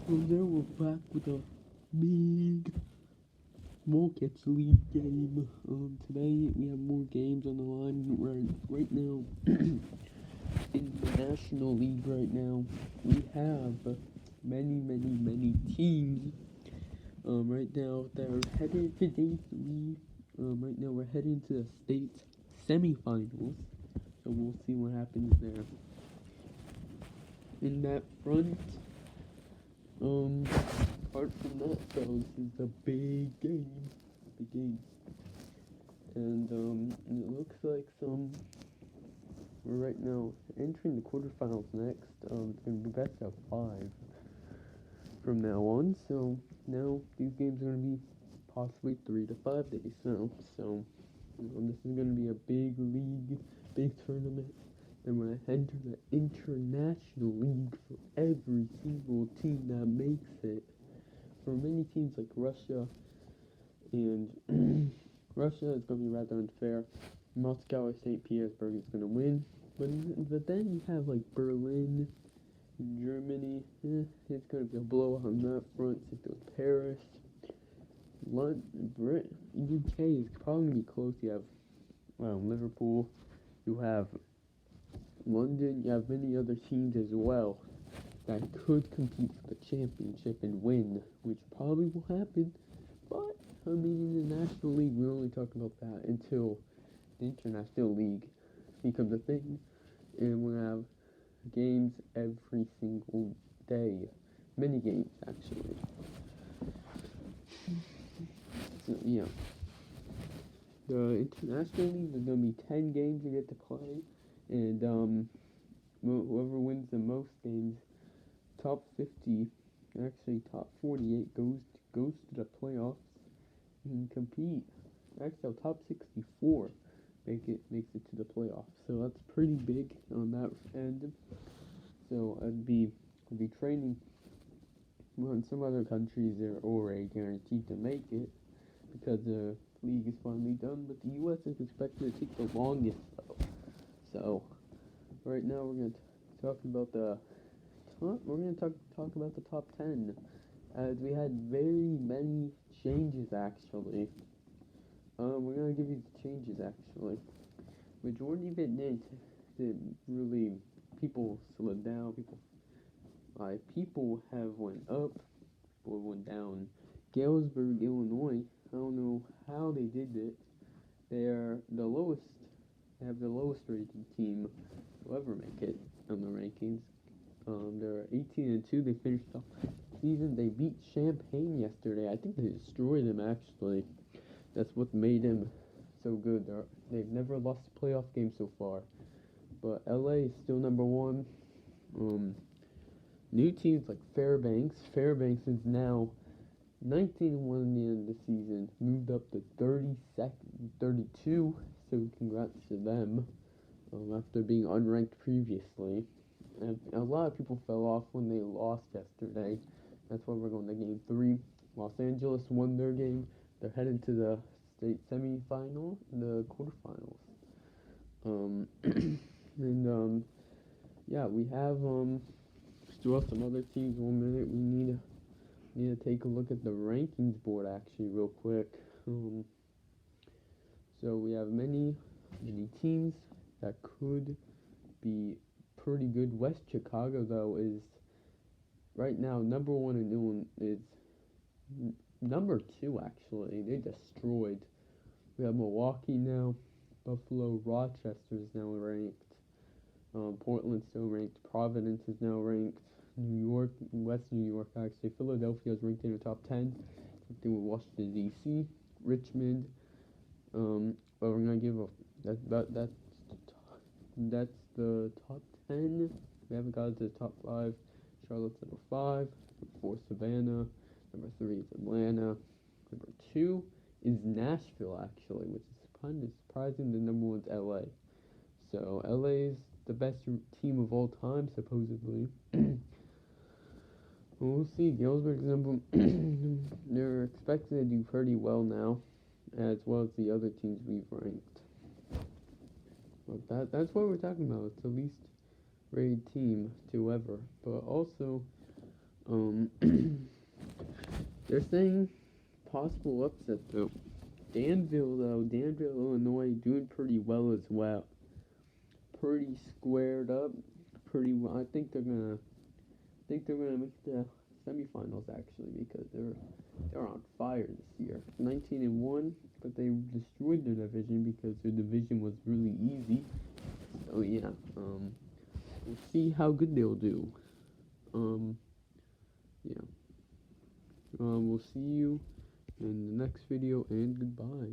Well, there we're back with a big Molcats League game. Today we have more games on the line. Right now in the National League. Right now we have many teams. Right now they're headed to day three. Right now we're heading to the state semifinals. So we'll see what happens there. In that front, um, apart from that, though, this is a big game. Big game. And, it looks like we're right now entering the quarterfinals next. It's going to be best of 5 from now on. So, now these games are going to be possibly 3 to 5 days now. So, this is going to be a big league, big tournament. And we're going to enter the international league for every single team that makes it. For many teams like Russia and Russia, is going to be rather unfair. Moscow or St. Petersburg is going to win. But then you have like Berlin, Germany. It's going to be a blowout on that front. Same with Paris. UK is probably going to be close. You have Liverpool. You have London. You have many other teams as well that could compete for the championship and win, which probably will happen. But I mean, in the National League, we're only talking about that until the International League becomes a thing, and we'll have games every single day. Many games, actually. So, yeah. The International League, there's going to be 10 games you get to play, and whoever wins the most games, top 50, actually top 48, goes to the playoffs and compete. Actually, top 64 makes it to the playoffs. So that's pretty big on that end. So I'd be training. Well, in some other countries, they're already guaranteed to make it because the league is finally done. But the U.S. is expected to take the longest, though. So right now we're gonna talk about the we're gonna talk about the top 10, as we had very many changes actually. We're gonna give you the changes actually. Majority of it didn't really, people slowed down. People have went up or went down. Galesburg, Illinois. I don't know how they did it. They are the lowest. They have the lowest rated team to ever make it on the rankings. They're 18-2. They finished off the season. They beat Champaign yesterday. I think they destroyed them actually. That's what made them so good. They've never lost a playoff game so far. But LA is still number one. New teams like Fairbanks. Fairbanks is now 19-1 in the end of the season. Moved up to 32nd, 32. So congrats to them. After being unranked previously. And a lot of people fell off when they lost yesterday. That's why we're going to game 3. Los Angeles won their game. They're headed to the state semifinal, the quarterfinals. And yeah, we have still have some other teams. 1 minute, we need to take a look at the rankings board actually real quick. So we have many teams that could be pretty good. West Chicago though is right now number 1 in Illinois. Is number 2 actually. They destroyed. We have Milwaukee now. Buffalo, Rochester is now ranked. Portland's still ranked. Providence is now ranked. New York, West New York actually. Philadelphia is ranked in the top 10. Something with Washington D.C., Richmond. But we're gonna give that's the top 10. We haven't got to the top 5. Charlotte's number 5. Number 4, Savannah. Number 3 is Atlanta. Number 2 is Nashville, actually, which is kind of surprising. The number 1 is LA. So LA is the best team of all time, supposedly. We'll see. Galesburg's number. They're expected to do pretty well now, as well as the other teams we've ranked. But that's what we're talking about. It's the least rated team to ever. But also, They're saying possible upset though. Danville, Illinois, doing pretty well as well. Pretty squared up, pretty well. I think they're gonna make the semifinals actually because they're on fire this year. 19-1, but they destroyed their division because their division was really easy. So yeah, we'll see how good they'll do. Um, yeah. We'll see you in the next video and goodbye.